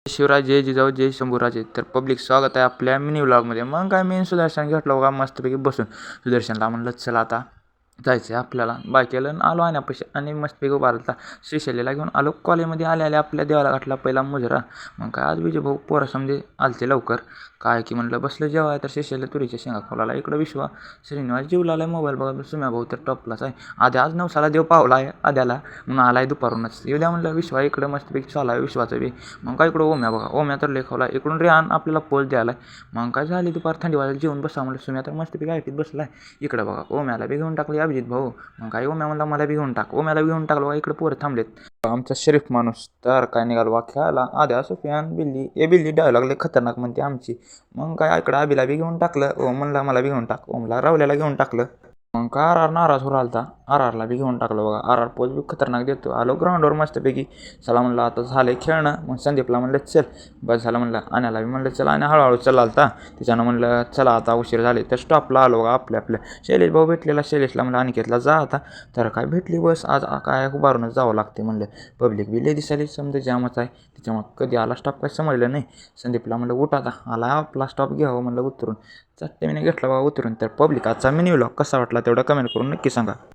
शिवराज जय जिजाऊ जय शंभूराजे. तर पब्लिक स्वागत आहे आपल्या मिनी व्लॉगमध्ये. मग काय मी सुदर्शन घेतलं बघा मस्तपैकी बसून. सुदर्शनला म्हणलं चला आता जायचं आहे आपल्याला बायकेला आलो आणण्यापाशी आणि मस्तपैकी उभा राहिला श्रीशैलीला घेऊन आलो. कॉलेजमध्ये आले आपल्या देवाला घातला पहिला मुजरा. मग काय आज विजय भाऊ पोरासमजे आलते लवकर काय की म्हणलं बसलं जेव्हा आहे तर श्रीशैली तुरीच्या शेंगा खोलाला. इकडं विश्वा श्रीनिवास जीवला आलाय मोबाईल बघा. सुम्या भाऊ तर टॉपलाच आहे. आधी आज 9 देव पावला आहे आद्याला म्हणून आलाय दुपारूनच. येऊ द्या म्हणलं विश्वा इकडं मस्तपैकी चालू आहे विश्वाचं बी. मग काय इकडं ओम्या बघा. ओम्या तर लेखवला इकडून रेहान आपल्याला पोच द्यायला. मग काय झाली दुपार थंडी वाजायला जेवून बसा म्हणलं. सुम्या तर मस्तपैकी आयटीत बसलाय. इकडं बघा ओम्याला बी घेऊन टाकली अभिजित भाऊ. मग काय ओम्या म्हणला मला बी घेऊन टाक. ओम्याला बी घेऊन टाकलं बघा. इकडे पोरं थांबलेत. आमचा शरीफ माणूस तर काय निघाल बा खेळायला. आद्या सुफियान बिल्ली ए बिल्ली डायलॉग लागले खतरनाक म्हणते आमची. मग काय इकडं आबीला बी घेऊन टाकलं. ओम म्हणला मला बी घेऊन टाक. ओमला रावल्याला घेऊन टाकलं. मग का नाराज हो राहिला. आरआरला बी घेऊन टाकलं बघा. आरआर पोच बी खतरनाक देतो. आलो ग्राउंडवर मस्तपैकी. चला म्हणलं आता झालं खेळणं. मग संदीपला म्हणलं चल बस झालं म्हणलं. आण्याला बी म्हणलं चला आणि हळूहळू चला आलता. त्याच्यानं म्हणलं चला आता उशीर झाले तर स्टॉपला आलो बघा आपल्या शैलेश भाऊ भेटलेला. शैलेशला म्हणलं अनिकेतला जा आता. तर काय भेटली बस आज काय उभारूनच जावं लागते म्हणलं. पब्लिक बी लय दिसायली समजा जामच आहे. त्याच्यामुळे कधी आला स्टॉप काय समजलं नाही. संदीपला म्हणलं उठ आता आला आपला स्टॉप घ्यावं म्हणलं उतरून. 4 घेतला बघा उतरून. तर पब्लिक आजचा मिनी व्लॉग कसा वाटला तेवढा कमेंट करून नक्की सांगा.